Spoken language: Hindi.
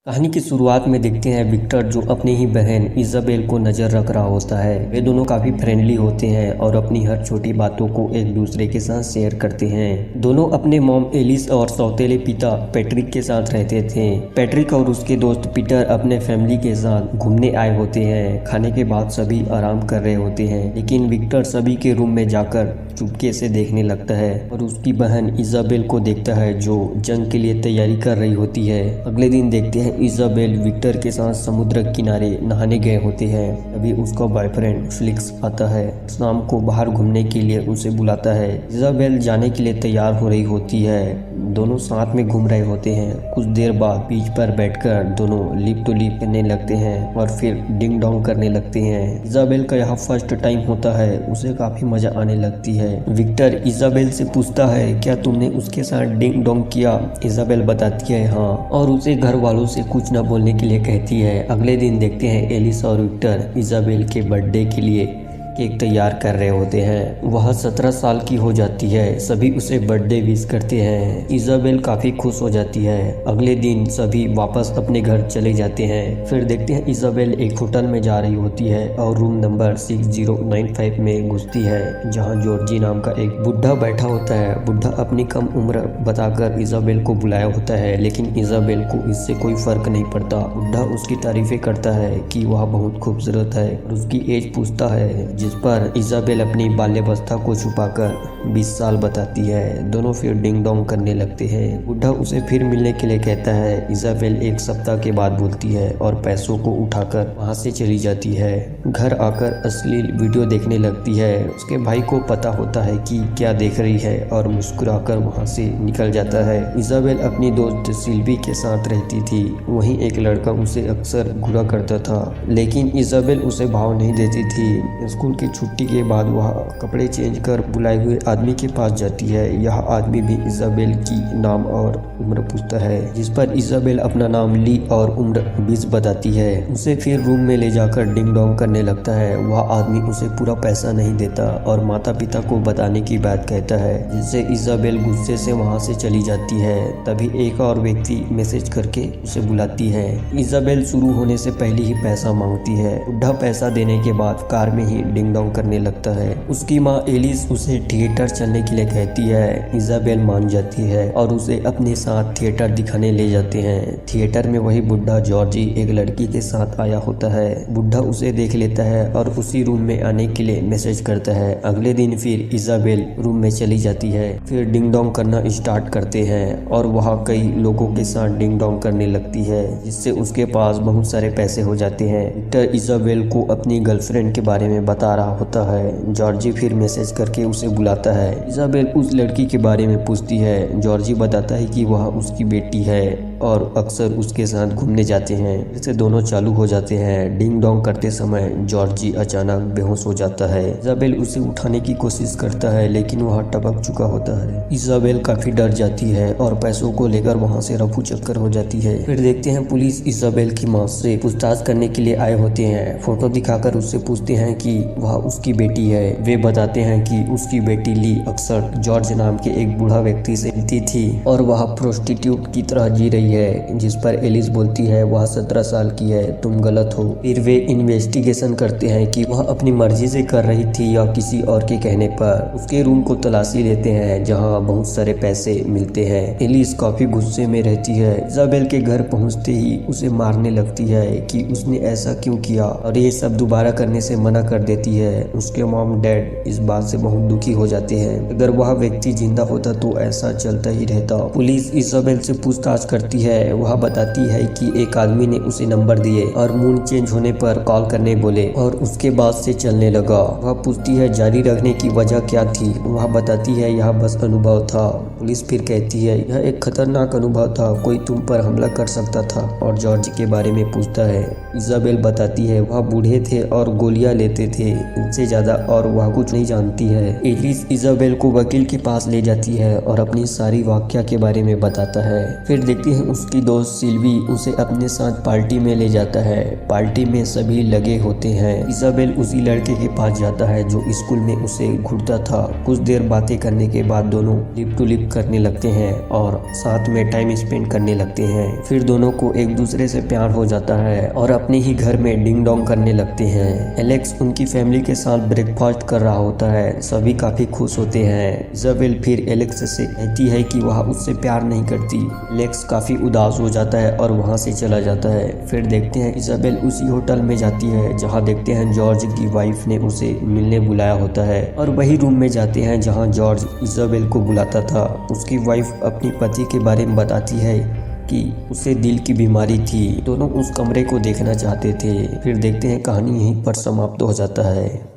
कहानी की शुरुआत में देखते हैं विक्टर जो अपनी ही बहन इजाबेल को नज़र रख रहा होता है। वे दोनों काफ़ी फ्रेंडली होते हैं और अपनी हर छोटी बातों को एक दूसरे के साथ शेयर करते हैं। दोनों अपने मॉम एलिस और सौतेले पिता पैट्रिक के साथ रहते थे। पैट्रिक और उसके दोस्त पीटर अपने फैमिली के साथ घूमने आए होते हैं। खाने के बाद सभी आराम कर रहे होते हैं, लेकिन विक्टर सभी के रूम में जाकर चुपके से देखने लगता है और उसकी बहन इजाबेल को देखता है जो जंग के लिए तैयारी कर रही होती है। अगले दिन देखते हैं इजाबेल विक्टर के साथ समुद्र किनारे नहाने गए होते हैं। तभी उसका बॉयफ्रेंड फ्लिक्स आता है, शाम को बाहर घूमने के लिए उसे बुलाता है। इजाबेल जाने के लिए तैयार हो रही होती है। दोनों साथ में घूम रहे होते हैं। कुछ देर बाद बीच पर बैठकर दोनों लिप टू लिप करने लगते हैं और फिर डिंग डोंग करने लगते हैं। इजाबेल का यह फर्स्ट टाइम होता है, उसे काफी मजा आने लगती है। विक्टर इजाबेल से पूछता है, क्या तुमने उसके साथ डिंग डोंग किया? इजाबेल बताती है हाँ, और उसे घर वालों से कुछ न बोलने के लिए कहती है। अगले दिन देखते हैं एलिस और विक्टर इजाबेल के बर्थडे के लिए केक तैयार कर रहे होते हैं। वह 17 साल की हो जाती है। सभी उसे बर्थडे विश करते हैं। इजाबेल काफ़ी खुश हो जाती है। अगले दिन सभी वापस अपने घर चले जाते हैं। फिर देखते हैं इजाबेल एक होटल में जा रही होती है और रूम नंबर 6095 में घुसती है, जहां जॉर्जी नाम का एक बुढ़ा बैठा होता है। बुढ़ा अपनी कम उम्र बताकर इजाबेल को बुलाया होता है, लेकिन इजाबेल को इससे कोई फर्क नहीं पड़ता। बुढ़ा उसकी तारीफें करता है कि वह बहुत खूबसूरत है और उसकी एज पूछता है, जिस पर इजाबेल अपनी बाल्यावस्था को छुपाकर 20 साल बताती है। दोनों फिर डिंग डोंग करने लगते हैं। बुढ़ा उसे फिर मिलने के लिए कहता है। इजाबेल एक सप्ताह के बाद बोलती है और पैसों को उठाकर वहां से चली जाती है। घर आकर अश्लील वीडियो देखने लगती है। उसके भाई को पता होता है कि क्या देख रही है और मुस्कुराकर वहां से निकल जाता है। इजाबेल अपनी दोस्त सिल्वी के साथ रहती थी। वहीं एक लड़का उसे अक्सर घूरा करता था, लेकिन इजाबेल उसे भाव नहीं देती थी। स्कूल की छुट्टी के बाद वह कपड़े चेंज कर बुलाए हुए आदमी के पास जाती है। यह आदमी भी इजाबेल की नाम और उम्र पूछता है, जिस पर इजाबेल अपना नाम ली और उम्र 20 बताती है। उसे फिर रूम में ले जाकर डिंग डोंग करने लगता है। वह आदमी उसे पूरा पैसा नहीं देता और माता पिता को बताने की बात कहता है, जिससे इजाबेल गुस्से से वहां से चली जाती है। तभी एक और व्यक्ति मैसेज करके उसे बुलाती है। इजाबेल शुरू होने से पहले ही पैसा मांगती है। बुढ़ा पैसा देने के बाद कार में ही डिंग डोंग करने लगता है। उसकी माँ एलिस उसे थिएटर चलने के लिए कहती है। इजाबेल मान जाती है और उसे अपने साथ थिएटर दिखाने ले जाते हैं। थिएटर में वही बुढ़ा जॉर्जी एक लड़की के साथ आया होता है। बुढ़ा उसे देख लेता है और उसी रूम में आने के लिए मैसेज करता है। अगले दिन फिर इजाबेल रूम में चली जाती है। फिर डिंग डोंग करना स्टार्ट करते हैं और वहाँ कई लोगों के साथ डिंग डोंग करने लगती है, जिससे उसके पास बहुत सारे पैसे हो जाते हैं। विक्टर इजाबेल को अपनी गर्लफ्रेंड के बारे में बता रहा होता है। जॉर्जी फिर मैसेज करके उसे बुलाता है। इजाबेल उस लड़की के बारे में पूछती है। जॉर्जी बताता है कि वह उसकी बेटी है और अक्सर उसके साथ घूमने जाते हैं। इससे दोनों चालू हो जाते हैं। डिंग डोंग करते समय जॉर्जी अचानक बेहोश हो जाता है। इजाबेल उसे उठाने की कोशिश करता है, लेकिन वह टपक चुका होता है। इजाबेल काफी डर जाती है और पैसों को लेकर वहां से रफू चक्कर हो जाती है। फिर देखते हैं पुलिस इजाबेल की माँ से पूछताछ करने के लिए आए होते हैं। फोटो दिखाकर उससे पूछते हैं कि वह उसकी बेटी है। वे बताते हैं कि उसकी बेटी ली अक्सर जॉर्ज नाम के एक बूढ़ा व्यक्ति से मिलती थी और वह प्रोस्टिट्यूट की तरह जी रही है, जिस पर एलिस बोलती है वह 17 साल की है, तुम गलत हो। फिर वे इन्वेस्टिगेशन करते हैं कि वह अपनी मर्जी से कर रही थी या किसी और के कहने पर। उसके रूम को तलाशी लेते हैं, जहां बहुत सारे पैसे मिलते हैं। एलिस काफी गुस्से में रहती है। इजाबेल के घर पहुंचते ही उसे मारने लगती है कि उसने ऐसा क्यों किया, और ये सब दोबारा करने से मना कर देती है। उसके मॉम डैड इस बात से बहुत दुखी हो जाते हैं। अगर वह व्यक्ति जिंदा होता तो ऐसा चलता ही रहता। पुलिस इजाबेल से पूछताछ करती है। वह बताती है कि एक आदमी ने उसे नंबर दिए और मूड चेंज होने पर कॉल करने बोले और उसके बाद से चलने लगा। वह पूछती है जारी रखने की वजह क्या थी। वह बताती है यह बस अनुभव था। पुलिस फिर कहती है यह एक खतरनाक अनुभव था, कोई तुम पर हमला कर सकता था, और जॉर्ज के बारे में पूछता है। इजाबेल बताती है वह बूढ़े थे और गोलियां लेते थे, इनसे ज्यादा और वह कुछ नहीं जानती है। एलिस इजाबेल को वकील के पास ले जाती है और अपनी सारी वाकया के बारे में बताता है। फिर देखते हैं उसकी दोस्त सिल्वी उसे अपने साथ पार्टी में ले जाता है। पार्टी में सभी लगे होते हैं। इजाबेल उसी लड़के के पास जाता है जो स्कूल में उसे घूरता था। कुछ देर बातें करने के बाद दोनों लिप टू लिप करने लगते हैं और साथ में टाइम स्पेंड करने लगते हैं। फिर दोनों को एक दूसरे से प्यार हो जाता है और अपने ही घर में डिंग डोंग करने लगते हैं। एलेक्स उनकी फैमिली के साथ ब्रेकफास्ट कर रहा होता है। सभी काफी खुश होते हैं। इजाबेल फिर एलेक्स से कहती है कि वह उससे प्यार नहीं करती। एलेक्स काफी उदास हो जाता है और वहां से चला जाता है। फिर देखते हैं इजाबेल उसी होटल में जाती है जहां देखते हैं जॉर्ज की वाइफ ने उसे मिलने बुलाया होता है और वही रूम में जाते हैं जहां जॉर्ज इजाबेल को बुलाता था। उसकी वाइफ अपनी पति के बारे में बताती है कि उसे दिल की बीमारी थी। दोनों उस कमरे को देखना चाहते थे। फिर देखते हैं कहानी यहीं पर समाप्त हो जाता है।